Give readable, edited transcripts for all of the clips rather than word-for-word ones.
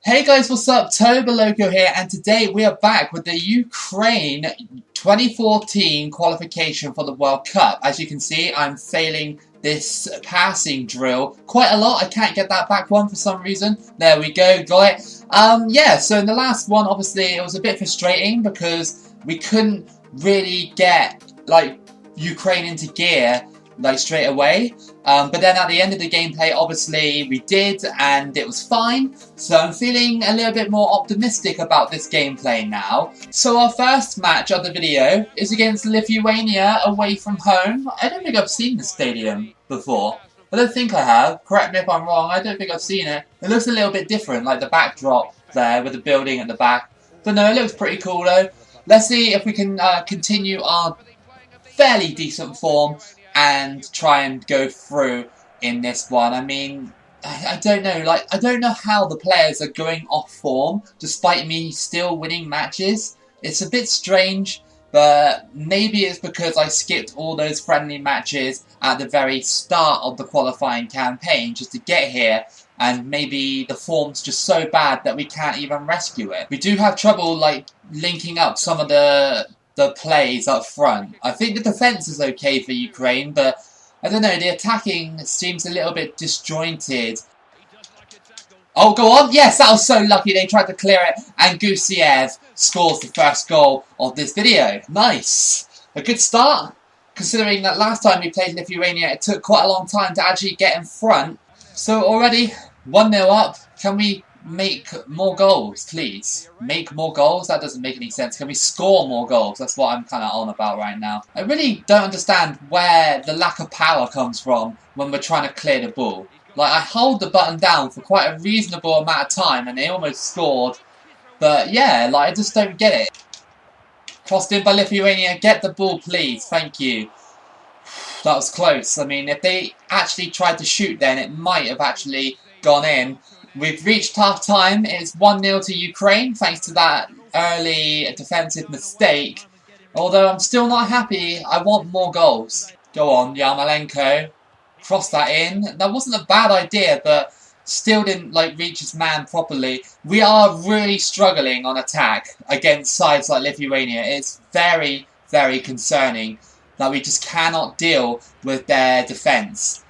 Hey guys, what's up? Toboloco here, and today we are back with the Ukraine 2014 qualification for the World Cup. As you can see, I'm failing this passing drill quite a lot. I can't get that back one for some reason. There we go, got it. Yeah, so in the last one, obviously, it was a bit frustrating because we couldn't really get, Ukraine into gear straight away, but then at the end of the gameplay obviously we did, and it was fine, so I'm feeling a little bit more optimistic about this gameplay now. So our first match of the video is against Lithuania away from home. I don't think I've seen the stadium before. I don't think I have, correct me if I'm wrong, I don't think I've seen it. It looks a little bit different, like the backdrop there with the building at the back, but no, it looks pretty cool though. Let's see if we can continue our fairly decent form and try and go through in this one. I mean, I don't know, I don't know how the players are going off form despite me still winning matches. It's a bit strange, but maybe it's because I skipped all those friendly matches at the very start of the qualifying campaign just to get here, and maybe the form's just so bad that we can't even rescue it. We do have trouble linking up some of the plays up front. I think the defence is okay for Ukraine, but I don't know, the attacking seems a little bit disjointed. Oh, go on! Yes, that was so lucky they tried to clear it, and Gusiev scores the first goal of this video. Nice! A good start, considering that last time we played Lithuania it took quite a long time to actually get in front. So already 1-0 up. Can we make more goals, please? Make more goals? That doesn't make any sense. Can we score more goals? That's what I'm kind of on about right now. I really don't understand where the lack of power comes from when we're trying to clear the ball. I hold the button down for quite a reasonable amount of time and they almost scored. But yeah, I just don't get it. Crossed in by Lithuania. Get the ball, please. Thank you. That was close. I mean, if they actually tried to shoot then, it might have actually gone in. We've reached half time. It's 1-0 to Ukraine thanks to that early defensive mistake. Although I'm still not happy. I want more goals. Go on, Yarmolenko. Cross that in. That wasn't a bad idea, but still didn't reach his man properly. We are really struggling on attack against sides like Lithuania. It's very, very concerning that we just cannot deal with their defence.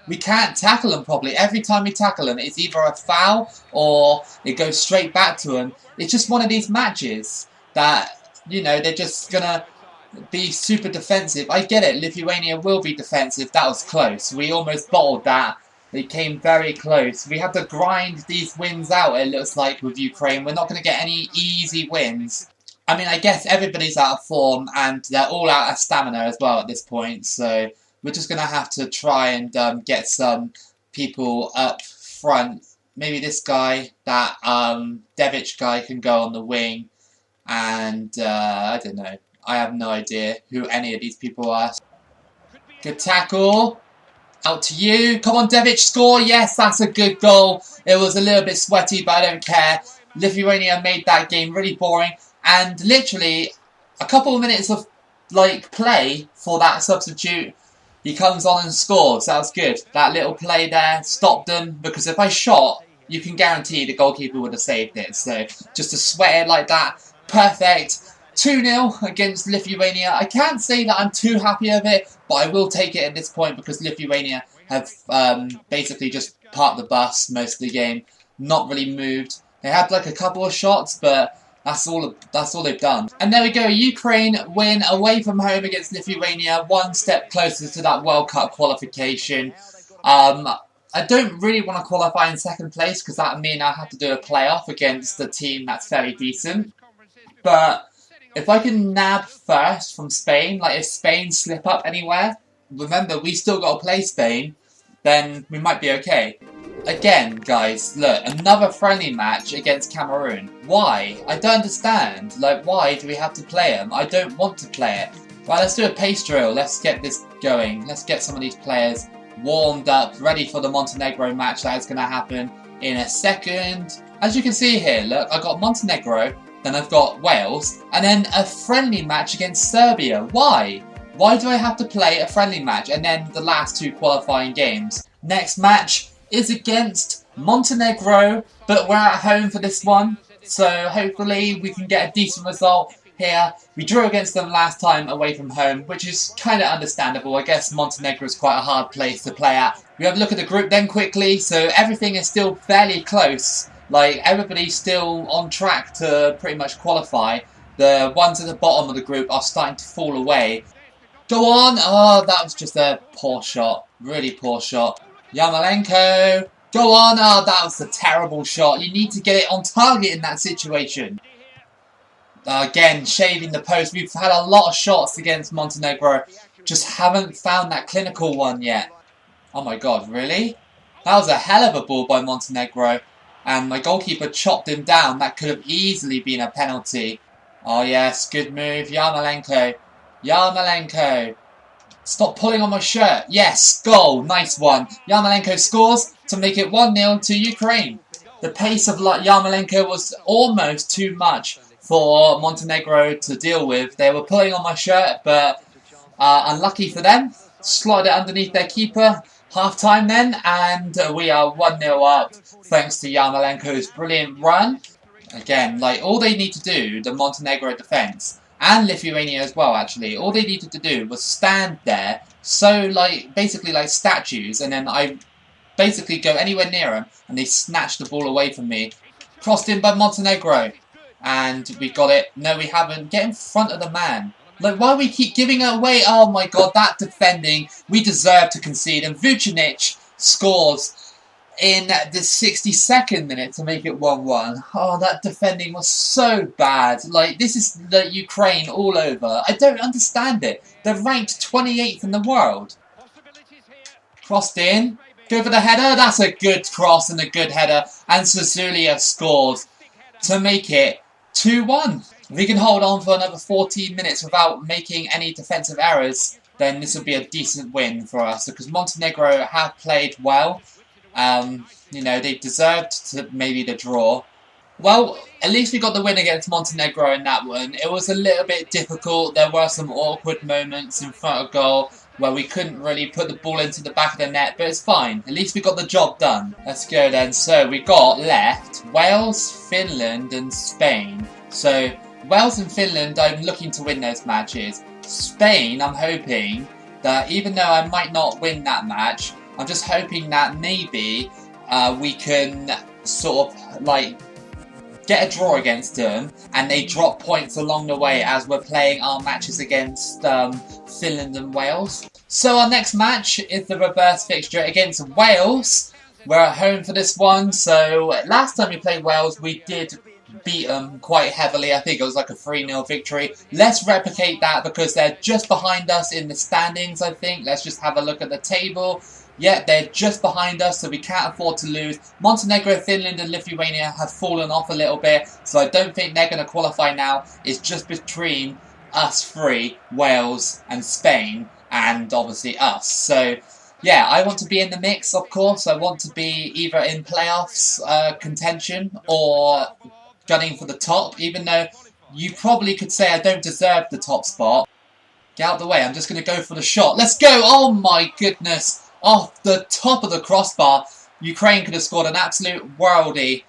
We can't tackle them properly. Every time we tackle them, it's either a foul or it goes straight back to them. It's just one of these matches that, you know, they're just going to be super defensive. I get it, Lithuania will be defensive. That was close. We almost bottled that. It came very close. We have to grind these wins out, it looks like, with Ukraine. We're not going to get any easy wins. I mean, I guess everybody's out of form and they're all out of stamina as well at this point, so we're just going to have to try and get some people up front. Maybe this guy, that Devic guy, can go on the wing. And I don't know. I have no idea who any of these people are. Good tackle. Out to you. Come on, Devic, score. Yes, that's a good goal. It was a little bit sweaty, but I don't care. Lithuania made that game really boring. And literally, a couple of minutes of play for that substitute, he comes on and scores. That was good. That little play there stopped them, because if I shot, you can guarantee the goalkeeper would have saved it. So just to sweat it like that, perfect. 2-0 against Lithuania. I can't say that I'm too happy of it, but I will take it at this point because Lithuania have basically just parked the bus most of the game. Not really moved. They had a couple of shots, but that's all they've done. And there we go, Ukraine win away from home against Lithuania, one step closer to that World Cup qualification. I don't really want to qualify in second place because that would mean I have to do a playoff against a team that's fairly decent. But if I can nab first from Spain, if Spain slip up anywhere, remember we still got to play Spain, then we might be okay. Again, guys, look, another friendly match against Cameroon. Why? I don't understand. Why do we have to play them? I don't want to play it. Right, let's do a pace drill. Let's get this going. Let's get some of these players warmed up, ready for the Montenegro match that is going to happen in a second. As you can see here, look, I've got Montenegro, then I've got Wales, and then a friendly match against Serbia. Why? Why do I have to play a friendly match and then the last two qualifying games? Next match is against Montenegro, but we're at home for this one, so hopefully we can get a decent result here. We drew against them last time away from home, which is kind of understandable. I guess Montenegro is quite a hard place to play at. We have a look at the group then quickly, so everything is still fairly close. Like, everybody's still on track to pretty much qualify. The ones at the bottom of the group are starting to fall away. Go on! Oh, that was just a poor shot. Really poor shot. Yarmolenko! Go on! Oh, that was a terrible shot. You need to get it on target in that situation. Again, shaving the post. We've had a lot of shots against Montenegro. Just haven't found that clinical one yet. Oh my god, really? That was a hell of a ball by Montenegro. And my goalkeeper chopped him down. That could have easily been a penalty. Oh yes, good move. Yarmolenko. Yarmolenko. Stop pulling on my shirt. Yes, goal. Nice one. Yarmolenko scores to make it 1-0 to Ukraine. The pace of Yarmolenko was almost too much for Montenegro to deal with. They were pulling on my shirt, but unlucky for them. Slotted it underneath their keeper. Half time then, and we are 1-0 up thanks to Yarmolenko's brilliant run. Again, like, all they need to do, the Montenegro defence, and Lithuania as well, actually, all they needed to do was stand there, so, like, basically like statues, and then I basically go anywhere near them, and they snatch the ball away from me. Crossed in by Montenegro, and we got it. No, we haven't. Get in front of the man. Like, why we keep giving it away? Oh my god, that defending, we deserve to concede, and Vucinic scores in the 62nd minute to make it 1-1. Oh, that defending was so bad. Like, this is the Ukraine all over. I don't understand it. They're ranked 28th in the world. Crossed in. Go for the header. That's a good cross and a good header. And Suzulia scores to make it 2-1. If we can hold on for another 14 minutes without making any defensive errors, then this will be a decent win for us. Because Montenegro have played well. You know, they deserved to maybe the draw. Well, at least we got the win against Montenegro in that one. It was a little bit difficult. There were some awkward moments in front of goal where we couldn't really put the ball into the back of the net, but it's fine. At least we got the job done. Let's go then. So we got left Wales, Finland and Spain. So Wales and Finland, I'm looking to win those matches. Spain, I'm hoping that even though I might not win that match, I'm just hoping that maybe we can sort of like get a draw against them and they drop points along the way as we're playing our matches against Finland and Wales. So our next match is the reverse fixture against Wales. We're at home for this one. So last time we played Wales, we did beat them quite heavily. I think it was like a 3-0 victory. Let's replicate that because they're just behind us in the standings, I think. Let's just have a look at the table. Yeah, they're just behind us, so we can't afford to lose. Montenegro, Finland and Lithuania have fallen off a little bit, so I don't think they're going to qualify now. It's just between us three, Wales and Spain, and obviously us. So, yeah, I want to be in the mix, of course. I want to be either in playoffs contention or gunning for the top, even though you probably could say I don't deserve the top spot. Get out of the way, I'm just going to go for the shot. Let's go! Oh my goodness! Off the top of the crossbar, Ukraine could have scored an absolute worldie.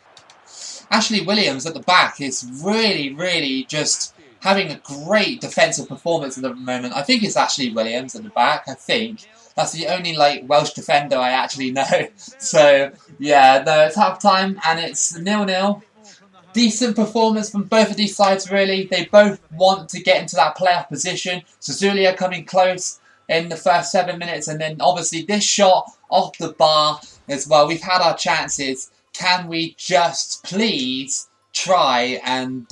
Ashley Williams at the back is really just having a great defensive performance at the moment. I think it's Ashley Williams at the back, I think. That's the only, like, Welsh defender I actually know. So, yeah, no, it's half time and it's 0-0. Decent performance from both of these sides, really. They both want to get into that playoff position. Suzulia coming close in the first 7 minutes, and then obviously this shot off the bar as well. We've had our chances. Can we just please try and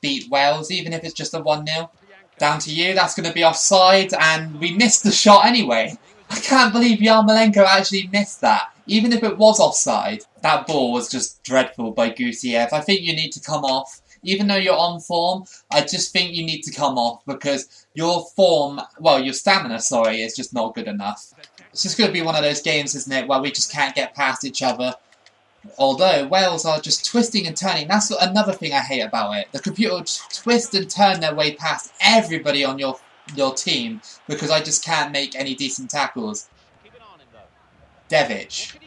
beat Wales, even if it's just a 1-0? Down to you. That's going to be offside, and we missed the shot anyway. I can't believe Yarmolenko actually missed that, even if it was offside. That ball was just dreadful by Gusiev. I think you need to come off. Even though you're on form, I just think you need to come off because your form, well, your stamina, sorry, is just not good enough. It's just going to be one of those games, isn't it, where we just can't get past each other. Although Wales are just twisting and turning. That's another thing I hate about it. The computer will twist and turn their way past everybody on your team because I just can't make any decent tackles. Devic.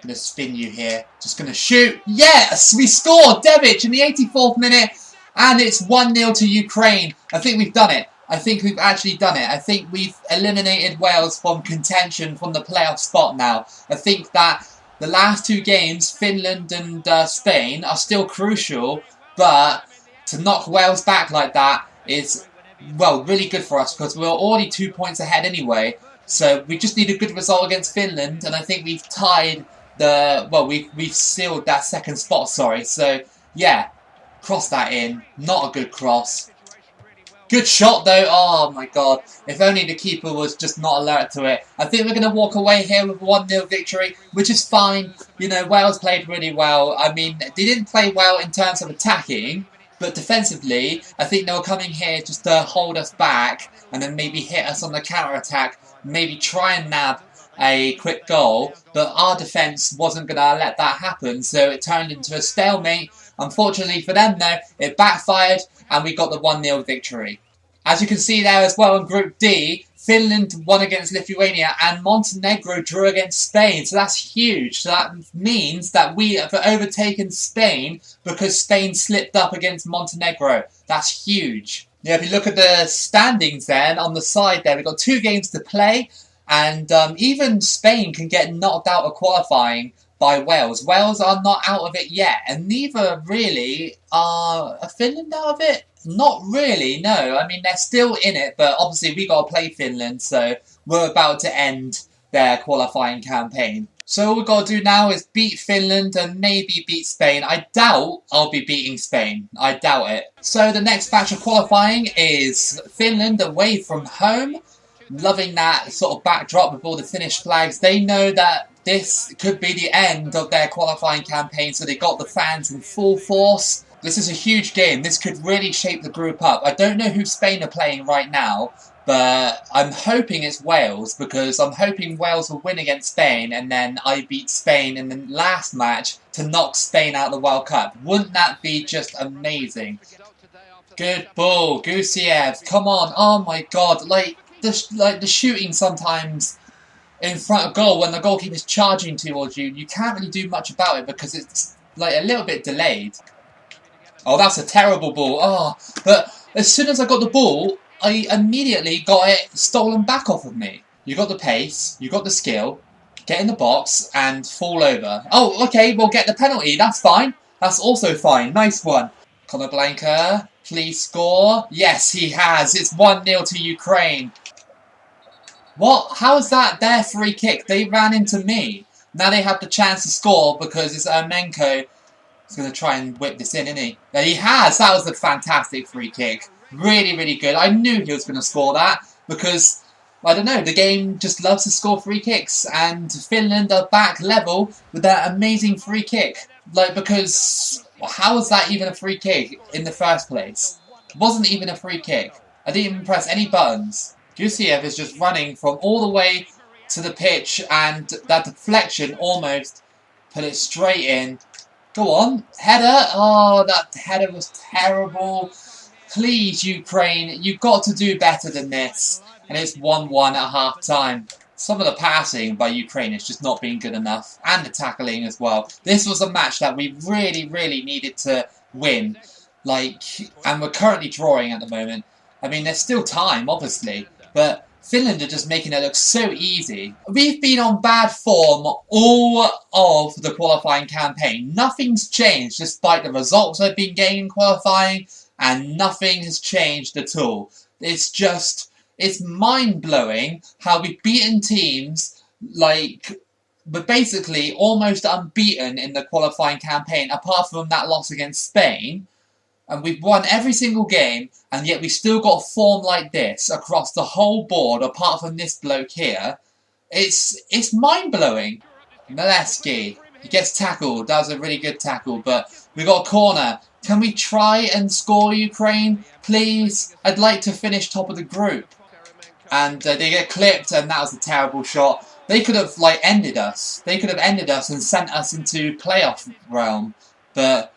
going to spin you here. Just going to shoot. Yes! We scored! Devic in the 84th minute. And it's 1-0 to Ukraine. I think we've done it. I think we've actually done it. I think we've eliminated Wales from contention from the playoff spot now. I think that the last two games, Finland and Spain, are still crucial. But to knock Wales back like that is, well, really good for us because we're already 2 points ahead anyway. So we just need a good result against Finland. And I think we've tied the, well, we've sealed that second spot, sorry. So, yeah. Cross that in. Not a good cross. Good shot though. Oh my god. If only the keeper was just not alert to it. I think we're going to walk away here with a 1-0 victory, which is fine. You know, Wales played really well. I mean, they didn't play well in terms of attacking, but defensively, I think they were coming here just to hold us back and then maybe hit us on the counter-attack, maybe try and nab a quick goal, but our defence wasn't going to let that happen, so it turned into a stalemate. Unfortunately for them though, it backfired and we got the 1-0 victory. As you can see there as well in Group D, Finland won against Lithuania and Montenegro drew against Spain, so that's huge. So that means that we have overtaken Spain because Spain slipped up against Montenegro. That's huge. Yeah, if you look at the standings then, on the side there, we've got 2 games to play. And even Spain can get knocked out of qualifying by Wales. Wales are not out of it yet, and neither really are Finland out of it. Not really, no. I mean, they're still in it, but obviously we got to play Finland, so we're about to end their qualifying campaign. So all we've got to do now is beat Finland and maybe beat Spain. I doubt I'll be beating Spain. I doubt it. So the next batch of qualifying is Finland away from home. Loving that sort of backdrop with all the Finnish flags. They know that this could be the end of their qualifying campaign, so they got the fans in full force. This is a huge game. This could really shape the group up. I don't know who Spain are playing right now, but I'm hoping it's Wales, because I'm hoping Wales will win against Spain and then I beat Spain in the last match to knock Spain out of the World Cup. Wouldn't that be just amazing? Good ball, Gusiev. Come on. Oh my god. Like the shooting sometimes in front of goal when the goalkeeper's charging towards you, you can't really do much about it because it's like a little bit delayed. Oh, that's a terrible ball. Oh, but as soon as I got the ball, I immediately got it stolen back off of me. You got the pace, you got the skill, get in the box and fall over. Oh, okay, we'll get the penalty. That's fine. That's also fine. Nice one. Conor Blanca, please score. Yes, he has. It's 1-0 to Ukraine. What? How is that their free kick? They ran into me. Now they have the chance to score because it's Ermenko. He's going to try and whip this in, isn't he? Yeah, he has. That was a fantastic free kick. Really, really good. I knew he was going to score that because, I don't know, the game just loves to score free kicks. And Finland are back level with that amazing free kick. Like, because how was that even a free kick in the first place? It wasn't even a free kick. I didn't even press any buttons. Gusiev is just running from all the way to the pitch and that deflection almost put it straight in. Go on, header. Oh, that header was terrible. Please, Ukraine, you've got to do better than this. And it's 1-1 at half-time. Some of the passing by Ukraine has just not been good enough. And the tackling as well. This was a match that we really, really needed to win. And we're currently drawing at the moment. I mean, there's still time, obviously. But Finland are just making it look so easy. We've been on bad form all of the qualifying campaign. Nothing's changed despite the results I've been getting in qualifying, and nothing has changed at all. It's mind-blowing how we've beaten teams we're basically almost unbeaten in the qualifying campaign, apart from that loss against Spain. And we've won every single game, and yet we still got form like this across the whole board, apart from this bloke here. It's mind-blowing. Mileski, he gets tackled. That was a really good tackle, but we got a corner. Can we try and score, Ukraine? Please? I'd like to finish top of the group. And they get clipped, and that was a terrible shot. They could have, ended us. They could have ended us and sent us into playoff realm, but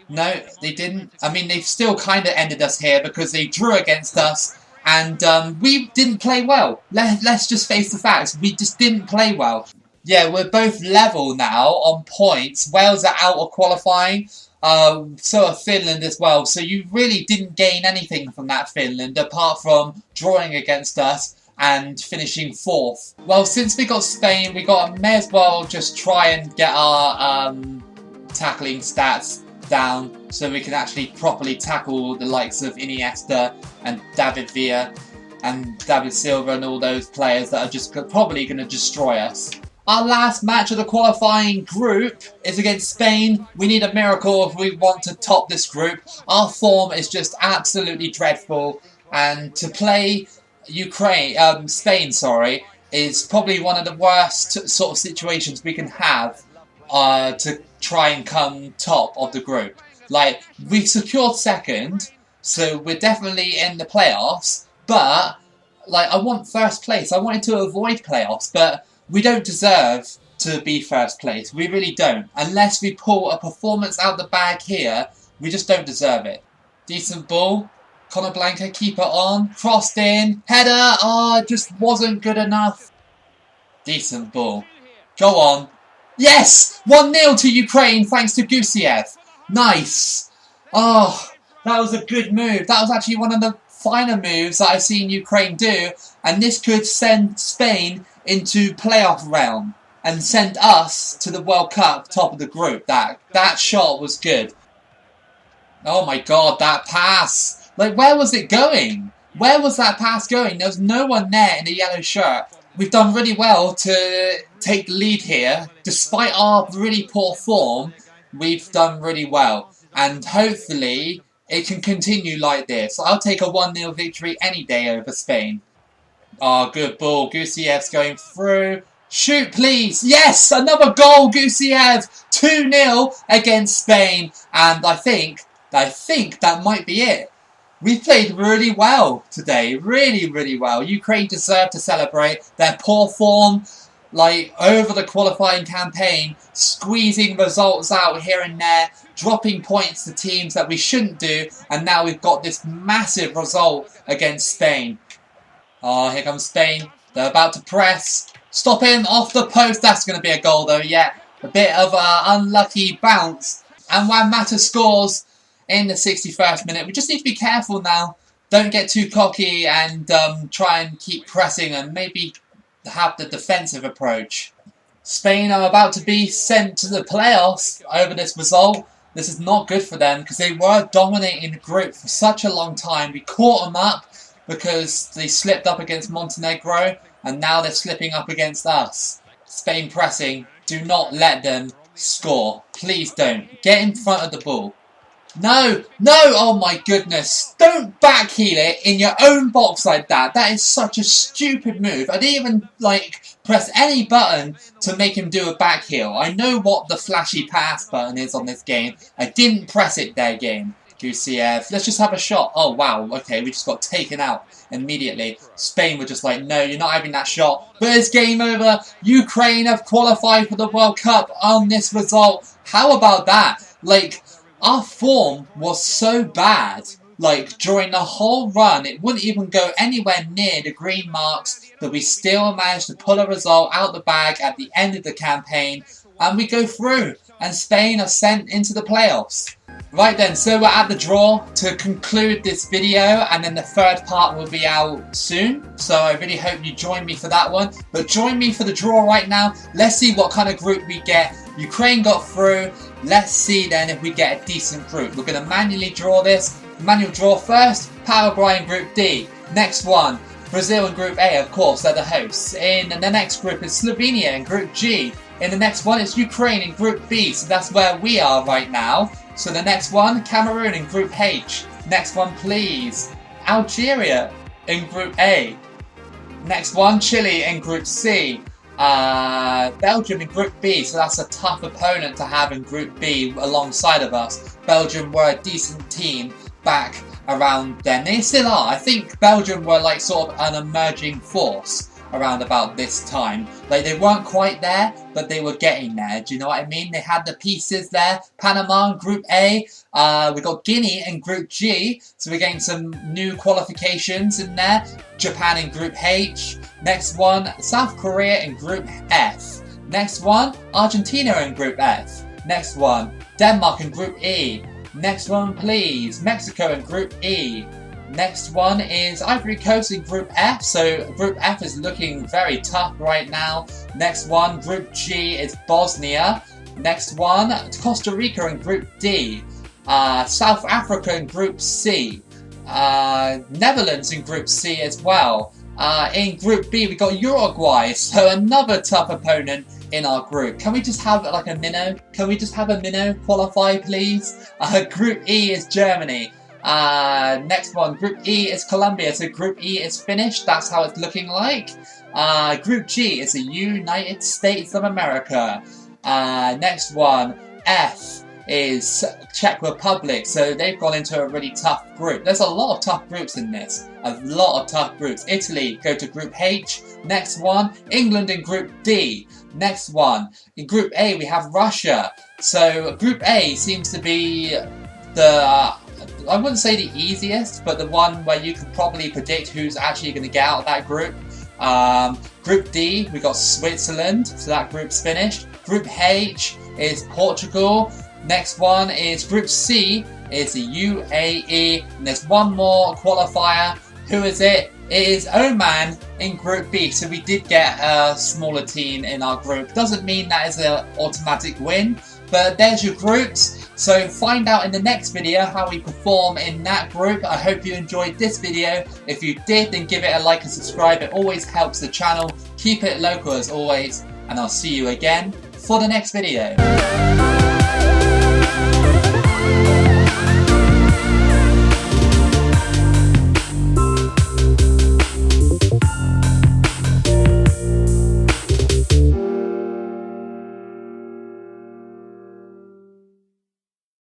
no, they didn't. I mean, they've still kind of ended us here because they drew against us and we didn't play well. Let's just face the facts. We just didn't play well. Yeah, we're both level now on points. Wales are out of qualifying. So are Finland as well. So you really didn't gain anything from that, Finland, apart from drawing against us and finishing 4th. Well, since we got Spain, may as well just try and get our tackling stats down so we can actually properly tackle the likes of Iniesta and David Villa and David Silva and all those players that are just probably going to destroy us. Our last match of the qualifying group is against Spain. We need a miracle if we want to top this group. Our form is just absolutely dreadful, and to play Spain, is probably one of the worst sort of situations we can have to try and come top of the group. Like, we secured 2nd, so we're definitely in the playoffs, but like, I want 1st place. I wanted to avoid playoffs, but we don't deserve to be 1st place. We really don't. Unless we pull a performance out the bag here, we just don't deserve it. Decent ball. Conor Blanca, keep it on. Crossed in. Header. Oh, it just wasn't good enough. Decent ball. Go on. Yes! 1-0 to Ukraine thanks to Gusiev. Nice. Oh, that was a good move. That was actually one of the finer moves that I've seen Ukraine do. And this could send Spain into playoff realm and send us to the World Cup top of the group. That shot was good. Oh my god, that pass. Like, where was it going? Where was that pass going? There was no one there in the yellow shirt. We've done really well to take the lead here. Despite our really poor form, we've done really well. And hopefully it can continue like this. I'll take a 1-0 victory any day over Spain. Oh, good ball. Gusiev's going through. Shoot, please. Yes, another goal, Gusiev. 2-0 against Spain. And I think that might be it. We've played really well today. Really, really well. Ukraine deserve to celebrate their poor form, like, over the qualifying campaign, squeezing results out here and there, dropping points to teams that we shouldn't do, and now we've got this massive result against Spain. Oh, here comes Spain. They're about to press. Stop him off the post. That's going to be a goal, though. Yeah, a bit of an unlucky bounce. And Juan Mata scores in the 61st minute. We just need to be careful now. Don't get too cocky and try and keep pressing and maybe have the defensive approach. Spain are about to be sent to the playoffs over this result. This is not good for them because they were dominating the group for such a long time. We caught them up because they slipped up against Montenegro, and now they're slipping up against us. Spain pressing. Do not let them score. Please don't. Get in front of the ball. No! No! Oh my goodness. Don't backheel it in your own box like that. That is such a stupid move. I didn't even, press any button to make him do a backheel. I know what the flashy pass button is on this game. I didn't press it there, game. Gusiev. Let's just have a shot. Oh, wow. Okay, we just got taken out immediately. Spain were just like, no, you're not having that shot. But it's game over. Ukraine have qualified for the World Cup on this result. How about that? Our form was so bad. During the whole run, it wouldn't even go anywhere near the green marks, but we still managed to pull a result out the bag at the end of the campaign, and we go through, and Spain are sent into the playoffs. Right then, so we're at the draw to conclude this video, and then the 3rd part will be out soon, so I really hope you join me for that one. But join me for the draw right now. Let's see what kind of group we get. Ukraine got through. Let's see then if we get a decent group. We're going to manually draw this. Manual draw first, Paraguay in Group D. Next one, Brazil in Group A, of course, they're the hosts. In the next group is Slovenia in Group G. In the next one is Ukraine in Group B, so that's where we are right now. So the next one, Cameroon in Group H. Next one, please, Algeria in Group A. Next one, Chile in Group C. Belgium in Group B, so that's a tough opponent to have in Group B alongside of us. Belgium were a decent team back around then. They still are. I think Belgium were sort of an emerging force around about this time. They weren't quite there, but they were getting there. Do you know what I mean? They had the pieces there. Panama in Group A. We got Guinea in Group G, so we're getting some new qualifications in there. Japan in Group H. Next one, South Korea in Group F. Next one, Argentina in Group F. Next one, Denmark in Group E. Next one, please, Mexico in Group E. Next one is Ivory Coast in Group F, so Group F is looking very tough right now. Next one, Group G is Bosnia. Next one, Costa Rica in Group D. South Africa in Group C. Netherlands in Group C as well. In Group B we got Uruguay, so another tough opponent in our group. Can we just have like a minnow? Can we just have a minnow qualify, please? Group E is Germany. Next one, Group E is Colombia, so Group E is finished. That's how it's looking like. Group G is the United States of America. Next one, F is Czech Republic, so they've gone into a really tough group. There's a lot of tough groups in this. A lot of tough groups. Italy go to Group H. Next one, England in Group D. Next one, in Group A we have Russia. So Group A seems to be the, I wouldn't say the easiest, but the one where you can probably predict who's actually going to get out of that group. Group D, we got Switzerland, so that group's finished. Group H is Portugal. Next one is Group C, is the UAE. And there's one more qualifier. Who is it? It is Oman in Group B. So we did get a smaller team in our group. Doesn't mean that is an automatic win, but there's your groups. So find out in the next video how we perform in that group. I hope you enjoyed this video. If you did, then give it a like and subscribe. It always helps the channel. Keep it local as always, and I'll see you again for the next video.